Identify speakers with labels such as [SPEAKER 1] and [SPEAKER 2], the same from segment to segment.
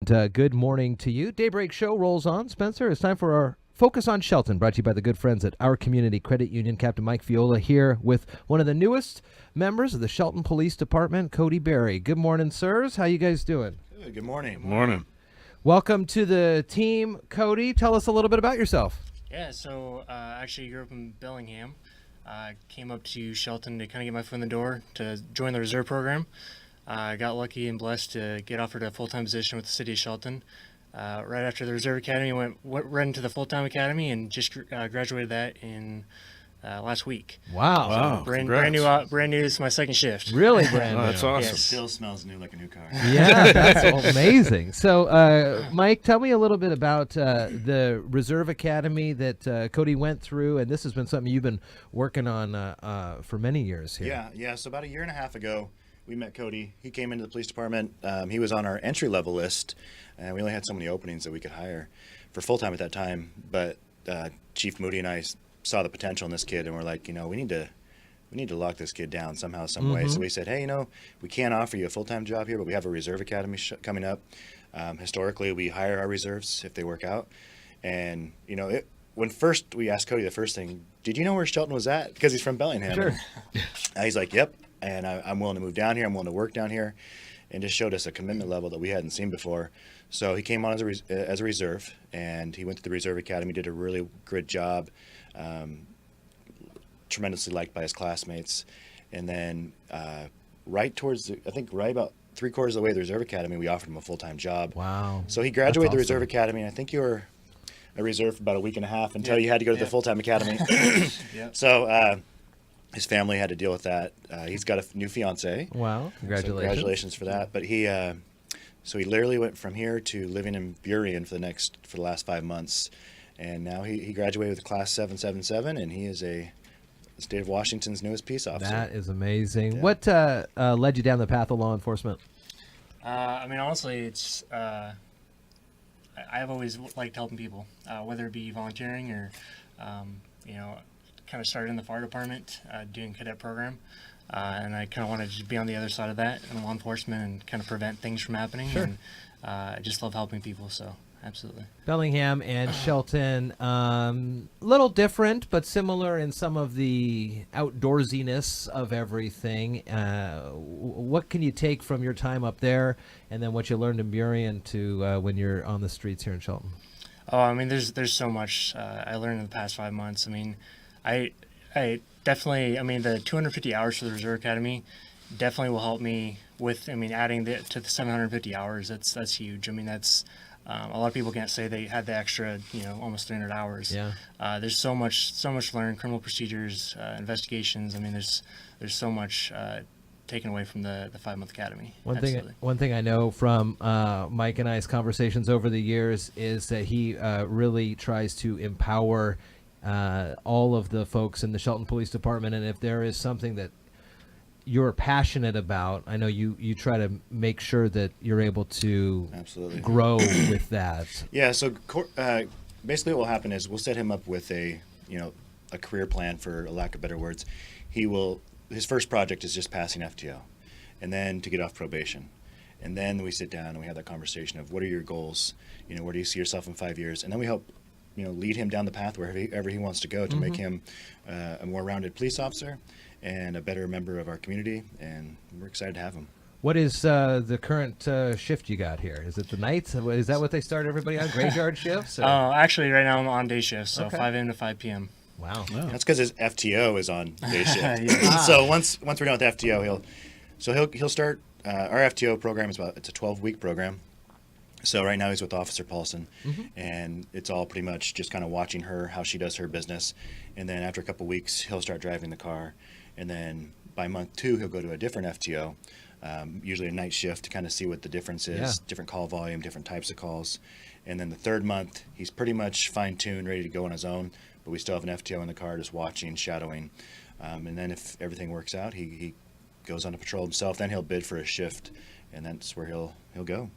[SPEAKER 1] Good morning to you. Daybreak show rolls on. Spencer, it's time for our Focus on Shelton, brought to you by the good friends at Our Community Credit Union. Captain Mike Fiola here with one of the newest members of the Shelton Police Department, Cody Barry. Good morning, sirs. How you guys doing?
[SPEAKER 2] Good morning.
[SPEAKER 3] Morning.
[SPEAKER 1] Welcome to the team, Cody. Tell us a little bit about yourself.
[SPEAKER 4] Yeah, so actually grew up in Bellingham. Came up to Shelton to kind of get my foot in the door to join the reserve program. I got lucky and blessed to get offered a full-time position with the city of Shelton. Right after the Reserve Academy, went right into the full-time academy and just graduated that in last week.
[SPEAKER 1] Wow.
[SPEAKER 4] So brand new. This is my second shift.
[SPEAKER 1] Really brand new.
[SPEAKER 3] That's awesome.
[SPEAKER 4] Yes.
[SPEAKER 2] Still smells new like a new car.
[SPEAKER 1] Yeah, that's amazing. So, Mike, tell me a little bit about the Reserve Academy that Cody went through, and this has been something you've been working on for many years here.
[SPEAKER 2] Yeah. So about a year and a half ago, we met Cody. He came into the police department. He was on our entry-level list, and we only had so many openings that we could hire for full-time at that time. But Chief Moody and I saw the potential in this kid, and we're like, we need to lock this kid down somehow, some way. So we said, hey, we can't offer you a full-time job here, but we have a reserve academy coming up. Historically, we hire our reserves if they work out. And, when first we asked Cody the first thing, did you know where Shelton was at? Because he's from Bellingham.
[SPEAKER 1] Sure.
[SPEAKER 2] And he's like, yep. And I'm willing to move down here. I'm willing to work down here, and just showed us a commitment level that we hadn't seen before. So he came on as a reserve, and he went to the Reserve Academy, did a really good job, tremendously liked by his classmates. And then right about 3/4 of the way to the Reserve Academy, we offered him a full-time job.
[SPEAKER 1] Wow.
[SPEAKER 2] So he graduated the
[SPEAKER 1] That's
[SPEAKER 2] Reserve
[SPEAKER 1] awesome.
[SPEAKER 2] Academy, and I think you were a reserve for about a week and a half until you had to go to the full-time academy. So his family had to deal with that. He's got a new fiance.
[SPEAKER 1] Wow.
[SPEAKER 2] So
[SPEAKER 1] Congratulations.
[SPEAKER 2] for that. But he literally went from here to living in Burien for the last 5 months, and now he graduated with class 777, and he is a state of Washington's newest peace officer.
[SPEAKER 1] That is amazing.
[SPEAKER 2] Yeah.
[SPEAKER 1] What led you down the path of law enforcement?
[SPEAKER 4] Honestly, it's I've always liked helping people, whether it be volunteering or, kind of started in the fire department doing cadet program. And I kind of wanted to be on the other side of that in law enforcement and kind of prevent things from happening.
[SPEAKER 1] Sure.
[SPEAKER 4] And I just love helping people, so absolutely.
[SPEAKER 1] Bellingham and Shelton, little different, but similar in some of the outdoorsiness of everything. What can you take from your time up there, and then what you learned in Burien to when you're on the streets here in Shelton?
[SPEAKER 4] Oh, I mean, there's so much I learned in the past 5 months. I mean, I definitely, the 250 hours for the Reserve Academy definitely will help me with, adding to the 750 hours. That's huge. that's a lot of people can't say they had the extra, almost 300 hours.
[SPEAKER 1] Yeah.
[SPEAKER 4] There's so much to learn, criminal procedures, investigations. There's so much taken away from the 5-month academy.
[SPEAKER 1] One thing I know from Mike and I's conversations over the years is that he really tries to empower all of the folks in the Shelton Police Department, and if there is something that you're passionate about, I know you try to make sure that you're able to
[SPEAKER 2] Absolutely
[SPEAKER 1] grow with that.
[SPEAKER 2] Yeah. So basically, what will happen is we'll set him up with a career plan, for a lack of better words. His first project is just passing FTO, and then to get off probation. And then we sit down and we have that conversation of what are your goals? Where do you see yourself in 5 years? And then we help, lead him down the path wherever he wants to go to make him a more rounded police officer and a better member of our community. And we're excited to have him.
[SPEAKER 1] What is the current shift you got here? Is it the nights? Is that what they start everybody on? Graveyard shifts?
[SPEAKER 4] Actually, right now I'm on day shift, so
[SPEAKER 1] Okay.
[SPEAKER 4] 5 a.m. to 5 p.m.
[SPEAKER 1] Wow.
[SPEAKER 2] That's because his FTO is on day shift.
[SPEAKER 4] Yeah.
[SPEAKER 2] So once we're done with FTO, he'll start. Our FTO program it's a 12-week program. So right now he's with Officer Paulson, and it's all pretty much just kind of watching her, how she does her business, and then after a couple weeks he'll start driving the car, and then by month 2 he'll go to a different FTO, usually a night shift, to kind of see what the difference is, different call volume, different types of calls, and then the 3rd month he's pretty much fine-tuned, ready to go on his own. But we still have an FTO in the car, just watching, shadowing. And then if everything works out, he goes on to patrol himself. Then he'll bid for a shift, and that's where he'll go.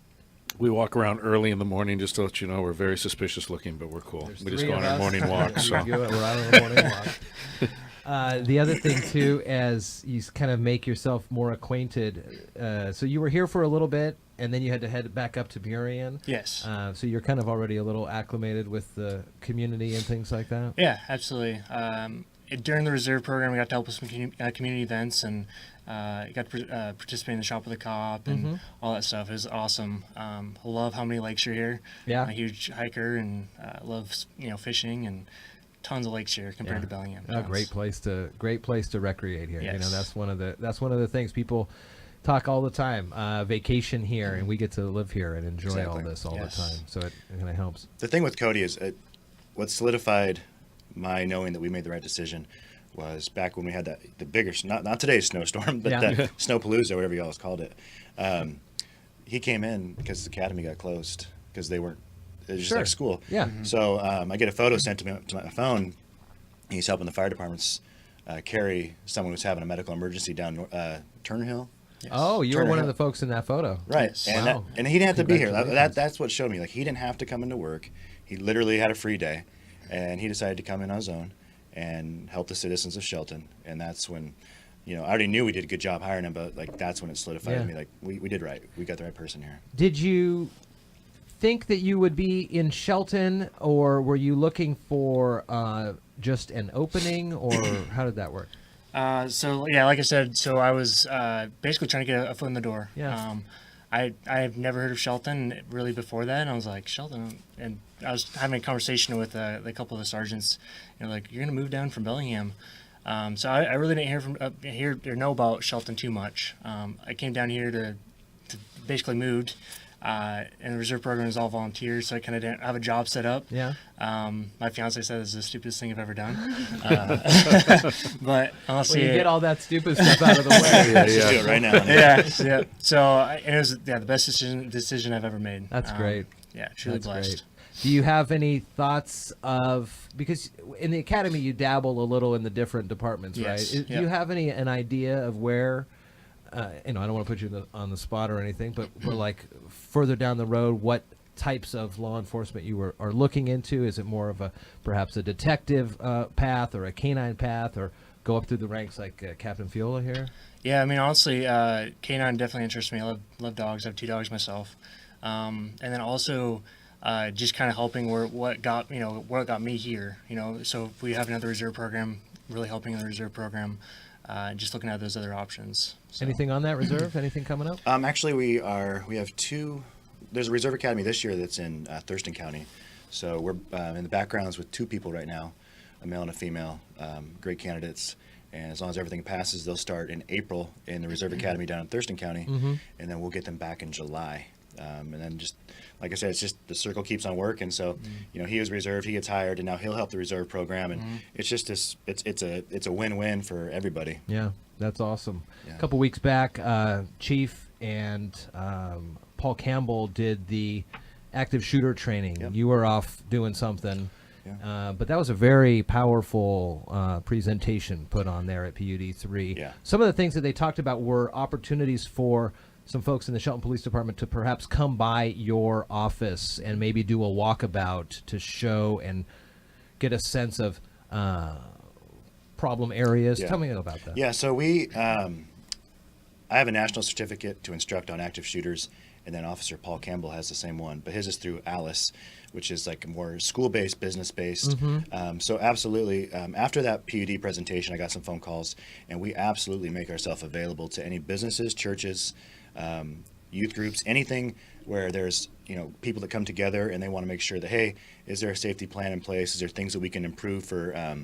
[SPEAKER 3] We walk around early in the morning, just to let you know. We're very suspicious looking, but we're cool. We just go on our morning walk. So.
[SPEAKER 1] We're out on a morning walk. The other thing, too, as you kind of make yourself more acquainted, so you were here for a little bit, and then you had to head back up to Burien.
[SPEAKER 4] Yes.
[SPEAKER 1] So you're kind of already a little acclimated with the community and things like that.
[SPEAKER 4] Yeah, absolutely. During the reserve program, we got to help with some community events, and got to participate in the Shop with a Cop and all that stuff. It was awesome. Love how many lakes are here.
[SPEAKER 1] Yeah.
[SPEAKER 4] I'm a huge hiker and love fishing, and tons of lakes here compared to Bellingham.
[SPEAKER 1] A great place to recreate here.
[SPEAKER 4] Yes.
[SPEAKER 1] You know, that's one of the things people talk all the time. Vacation here, and we get to live here and enjoy all this all the time. So it kind of helps.
[SPEAKER 2] The thing with Cody is what solidified my knowing that we made the right decision was back when we had the bigger, not today's snowstorm, but the Snowpalooza, whatever you all called it. He came in because the academy got closed because it was just like school.
[SPEAKER 1] Yeah.
[SPEAKER 2] So I get a photo sent to my phone. He's helping the fire departments carry someone who's having a medical emergency down Turner Hill.
[SPEAKER 4] Yes.
[SPEAKER 1] Oh, you were
[SPEAKER 2] Turner
[SPEAKER 1] one of
[SPEAKER 2] Hill.
[SPEAKER 1] the folks in that photo.
[SPEAKER 2] Right.
[SPEAKER 4] Yes.
[SPEAKER 2] And,
[SPEAKER 1] Wow.
[SPEAKER 2] and he didn't have to be here.
[SPEAKER 1] Congratulations.
[SPEAKER 2] That's what showed me. Like, he didn't have to come into work. He literally had a free day, and he decided to come in on his own and help the citizens of Shelton. And that's when, I already knew we did a good job hiring him, but like that's when it solidified to me. Like, we did right. We got the right person here.
[SPEAKER 1] Did you think that you would be in Shelton, or were you looking for just an opening, or how did that work?
[SPEAKER 4] So yeah, like I said, so I was basically trying to get a foot in the door.
[SPEAKER 1] Yeah.
[SPEAKER 4] I've never heard of Shelton really before that, and I was like, Shelton, and I was having a conversation with a couple of the sergeants. Like, you're gonna move down from Bellingham. So I really didn't hear or know about Shelton too much. I came down here to basically moved. And the reserve program is all volunteers, so I kind of didn't have a job set up.
[SPEAKER 1] Yeah.
[SPEAKER 4] My fiance said it's the stupidest thing I've ever done. But honestly,
[SPEAKER 1] Well, you get all that stupid stuff out of the way.
[SPEAKER 2] Let's just do it right now.
[SPEAKER 4] yeah. So and it was the best decision I've ever made.
[SPEAKER 1] That's great.
[SPEAKER 4] Yeah, truly
[SPEAKER 1] That's
[SPEAKER 4] blessed.
[SPEAKER 1] great. Do you have any thoughts of, because in the academy you dabble a little in the different departments,
[SPEAKER 4] Yes.
[SPEAKER 1] right? Do you have an idea of where? I don't want to put you on the spot or anything, but like further down the road, what types of law enforcement you are looking into? Is it more of perhaps a detective path or a canine path, or go up through the ranks like Captain Fiola here?
[SPEAKER 4] Yeah, I mean, honestly, canine definitely interests me. I love dogs. I have 2 dogs myself. And then also just kind of helping what got me here. So if we have another reserve program, really helping in the reserve program. Just looking at those other options. So.
[SPEAKER 1] Anything on that reserve? Anything coming up?
[SPEAKER 2] Actually, we have 2. There's a reserve academy this year that's in Thurston County. So we're in the backgrounds with 2 people right now, a male and a female, great candidates. And as long as everything passes, they'll start in April in the reserve academy down in Thurston County, and then we'll get them back in July. And then just like I said, it's just the circle keeps on working. So he was reserved, he gets hired, and now he'll help the reserve program, and it's just this. It's a win-win for everybody.
[SPEAKER 1] Yeah, that's awesome.
[SPEAKER 2] Yeah.
[SPEAKER 1] A couple weeks back, Chief and Paul Campbell did the active shooter training.
[SPEAKER 2] Yep.
[SPEAKER 1] You were off doing something,
[SPEAKER 2] Yeah.
[SPEAKER 1] but that was a very powerful presentation put on there at PUD 3.
[SPEAKER 2] Yeah.
[SPEAKER 1] Some of the things that they talked about were opportunities for some folks in the Shelton Police Department to perhaps come by your office and maybe do a walkabout to show and get a sense of problem areas.
[SPEAKER 2] Yeah.
[SPEAKER 1] Tell me about that.
[SPEAKER 2] Yeah, so I have a national certificate to instruct on active shooters, and then Officer Paul Campbell has the same one, but his is through Alice, which is like more school-based, business-based. So absolutely, after that PUD presentation, I got some phone calls, and we absolutely make ourselves available to any businesses, churches, youth groups, anything where there's people that come together and they want to make sure that, hey, is there a safety plan in place? Is there things that we can improve for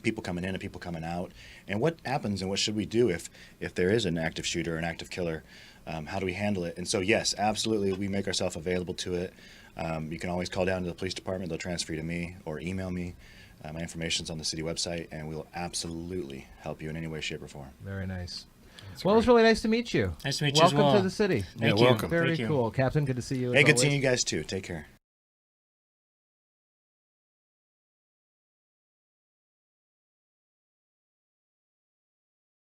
[SPEAKER 2] people coming in and people coming out? And what happens and what should we do if there is an active shooter or an active killer? How do we handle it? And so, yes, absolutely, we make ourselves available to it. You can always call down to the police department. They'll transfer you to me or email me. My information's on the city website, and we'll absolutely help you in any way, shape, or form.
[SPEAKER 1] Very nice. Well, it was really nice to meet you.
[SPEAKER 4] Nice to meet you as
[SPEAKER 1] Welcome
[SPEAKER 4] well.
[SPEAKER 1] to the city.
[SPEAKER 4] Thank
[SPEAKER 3] Yeah,
[SPEAKER 4] you.
[SPEAKER 3] welcome.
[SPEAKER 1] Very
[SPEAKER 4] Thank you.
[SPEAKER 1] cool. Captain, good to see you.
[SPEAKER 2] Hey,
[SPEAKER 1] as
[SPEAKER 2] good
[SPEAKER 1] always.
[SPEAKER 2] seeing you guys, too. Take care.